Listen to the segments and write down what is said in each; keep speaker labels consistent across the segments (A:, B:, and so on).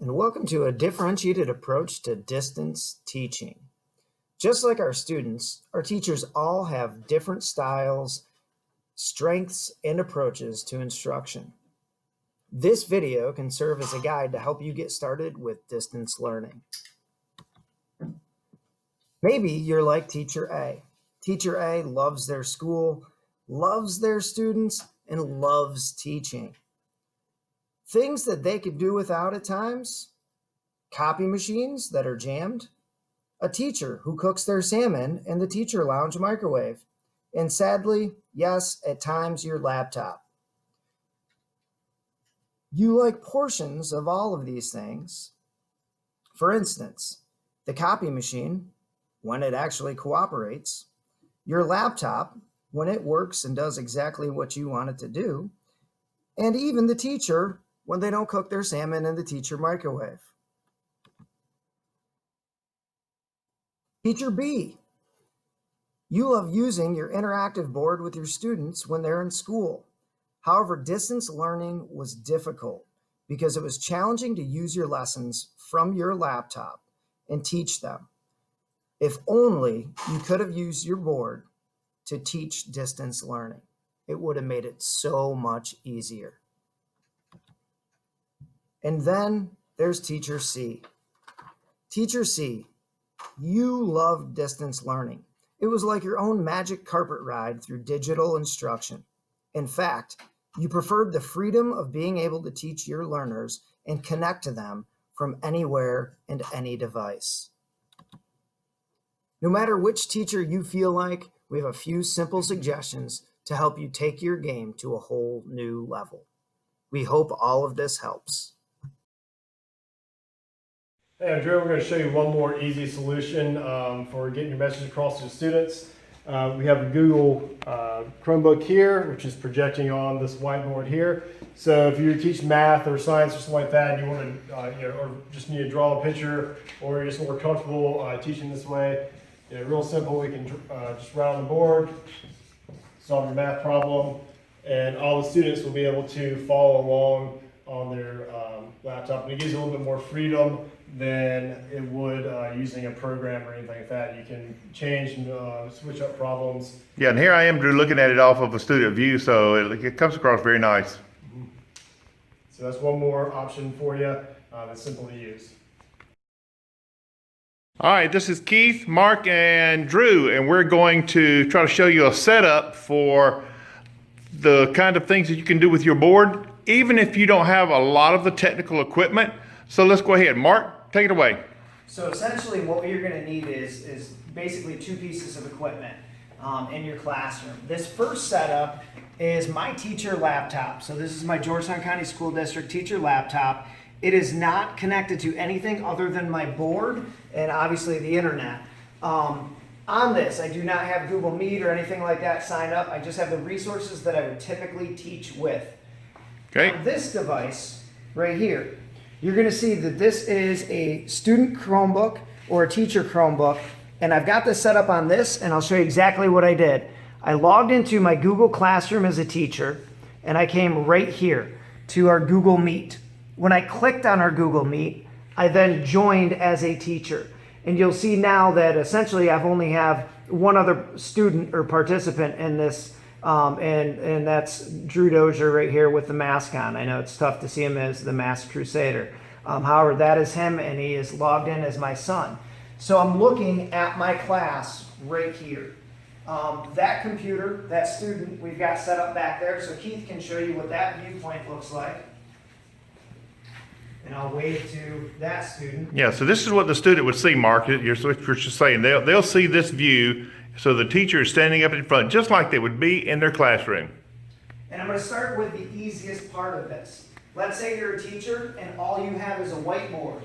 A: and welcome to a differentiated approach to distance teaching. Just like our students, our teachers all have different styles, strengths, and approaches to instruction. This video can serve as a guide to help you get started with distance learning. Maybe you're like Teacher A. Teacher A loves their school, loves their students, and loves teaching. Things that they could do without at times: copy machines that are jammed, a teacher who cooks their salmon in the teacher lounge microwave, and sadly, yes, at times your laptop. You like portions of all of these things. For instance, the copy machine, when it actually cooperates, your laptop, when it works and does exactly what you want it to do, and even the teacher, when they don't cook their salmon in the teacher microwave. Teacher B, you love using your interactive board with your students when they're in school. However, distance learning was difficult because it was challenging to use your lessons from your laptop and teach them. If only you could have used your board to teach distance learning. It would have made it so much easier. And then there's Teacher C. Teacher C, you love distance learning. It was like your own magic carpet ride through digital instruction. In fact, you preferred the freedom of being able to teach your learners and connect to them from anywhere and any device. No matter which teacher you feel like, we have a few simple suggestions to help you take your game to a whole new level. We hope all of this helps.
B: Hey, I'm Drew. We're going to show you one more easy solution for getting your message across to the students. We have a Google Chromebook here, which is projecting on this whiteboard here. So if you teach math or science or something like that, and you want to, or just need to draw a picture, or you're just more comfortable teaching this way, real simple. We can just write on the board, solve your math problem, and all the students will be able to follow along on their laptop. And it gives you a little bit more freedom than it would using a program or anything like that. You can change and switch up problems.
C: Yeah, and here I am, Drew, looking at it off of a student view, so it comes across very nice.
B: Mm-hmm. So that's one more option for you that's simple to use.
C: All right, this is Keith, Mark, and Drew, and we're going to try to show you a setup for the kind of things that you can do with your board, even if you don't have a lot of the technical equipment. So let's go ahead. Mark, take it away.
A: So essentially what you're going to need is basically two pieces of equipment in your classroom. This first setup is my teacher laptop. So this is my Georgetown County School District teacher laptop. It is not connected to anything other than my board and obviously the internet. On this, I do not have Google Meet or anything like that signed up. I just have the resources that I would typically teach with.
C: Okay.
A: On this device right here, you're going to see that this is a student Chromebook or a teacher Chromebook, and I've got this set up on this, and I'll show you exactly what I did. I logged into my Google Classroom as a teacher, and I came right here to our Google Meet. When I clicked on our Google Meet, I then joined as a teacher. And you'll see now that essentially I've only have one other student or participant in this, and that's Drew Dozier right here with the mask on. I know it's tough to see him as the Masked Crusader. However, that is him, and he is logged in as my son. So I'm looking at my class right here. That computer, that student, we've got set up back there, so Keith can show you what that viewpoint looks like. And I'll wave to that student.
C: Yeah, so this is what the student would see, Mark. You're just saying they'll see this view. So the teacher is standing up in front, just like they would be in their classroom.
A: And I'm going to start with the easiest part of this. Let's say you're a teacher and all you have is a whiteboard.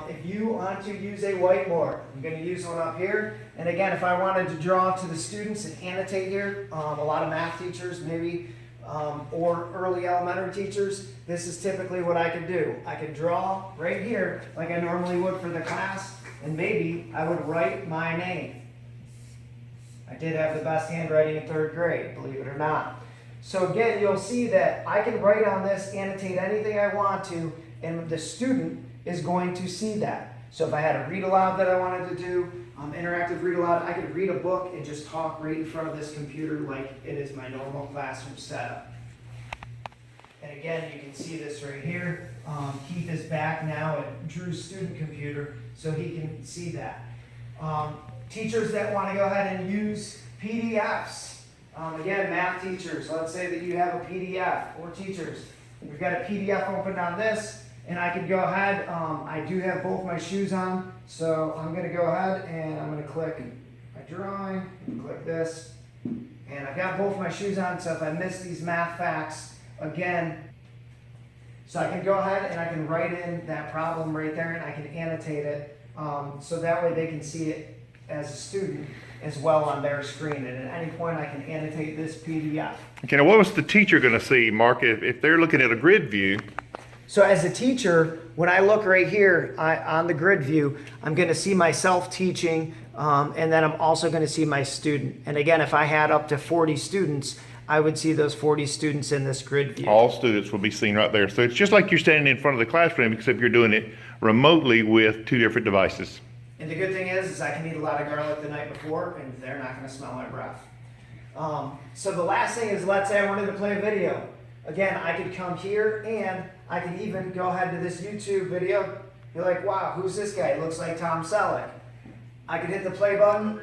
A: If you want to use a whiteboard, I'm going to use one up here. And again, if I wanted to draw to the students and annotate here, a lot of math teachers maybe, or early elementary teachers, this is typically what I could do. I could draw right here like I normally would for the class, and maybe I would write my name. I did have the best handwriting in 3rd grade, believe it or not. So again, you'll see that I can write on this, annotate anything I want to, and the student is going to see that. So if I had a read aloud that I wanted to do, interactive read aloud, I could read a book and just talk right in front of this computer like it is my normal classroom setup. And again, you can see this right here. Keith is back now at Drew's student computer, so he can see that. Teachers that want to go ahead and use PDFs. Again, math teachers, let's say that you have a PDF, or teachers. We've got a PDF opened on this, and I can go ahead, I do have both my shoes on, so I'm going to go ahead and I'm going to click my drawing, and click this, and I've got both my shoes on, so if I miss these math facts, again, so I can go ahead and I can write in that problem right there and I can annotate it, so that way they can see it as a student as well on their screen, and at any point I can annotate this PDF.
C: Okay, now what was the teacher going to see, Mark, if they're looking at a grid view?
A: So as a teacher, when I look right here on the grid view, I'm going to see myself teaching, and then I'm also going to see my student. And again, if I had up to 40 students, I would see those 40 students in this grid view.
C: All students will be seen right there. So it's just like you're standing in front of the classroom, except you're doing it remotely with two different devices.
A: And the good thing is I can eat a lot of garlic the night before, and they're not going to smell my breath. So the last thing is, let's say I wanted to play a video. Again, I could come here, and I could even go ahead to this YouTube video. You're like, wow, who's this guy? He looks like Tom Selleck. I could hit the play button.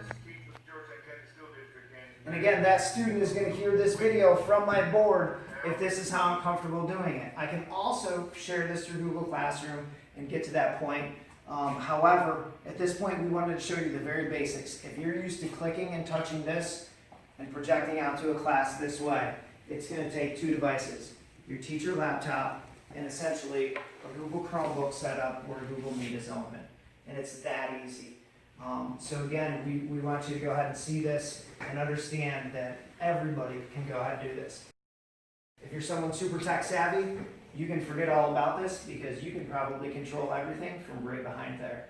A: And again, that student is going to hear this video from my board if this is how I'm comfortable doing it. I can also share this through Google Classroom and get to that point. However, at this point, we wanted to show you the very basics. If you're used to clicking and touching this and projecting out to a class this way, it's going to take two devices, your teacher laptop and essentially a Google Chromebook setup where Google Meet is element. And it's that easy. So again, we want you to go ahead and see this and understand that everybody can go ahead and do this. If you're someone super tech savvy, you can forget all about this because you can probably control everything from right behind there.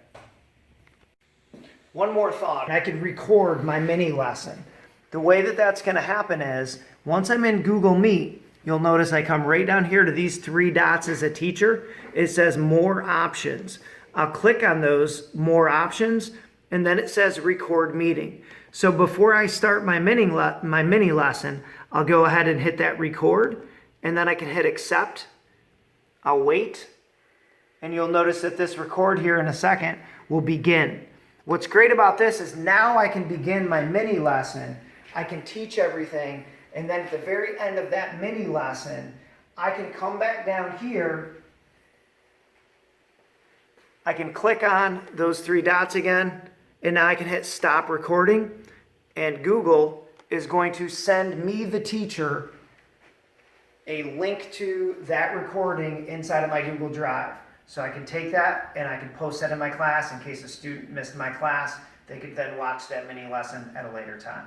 A: One more thought. I could record my mini lesson. The way that that's going to happen is, once I'm in Google Meet, you'll notice I come right down here to these three dots as a teacher. It says More Options. I'll click on those More Options, and then it says Record Meeting. So before I start my mini lesson, I'll go ahead and hit that record, and then I can hit accept. I'll wait, and you'll notice that this record here in a second will begin. What's great about this is now I can begin my mini lesson. I can teach everything, and then at the very end of that mini lesson, I can come back down here. I can click on those three dots again, and now I can hit stop recording, and Google is going to send me, the teacher, a link to that recording inside of my Google Drive. So I can take that and I can post that in my class in case a student missed my class. They could then watch that mini lesson at a later time.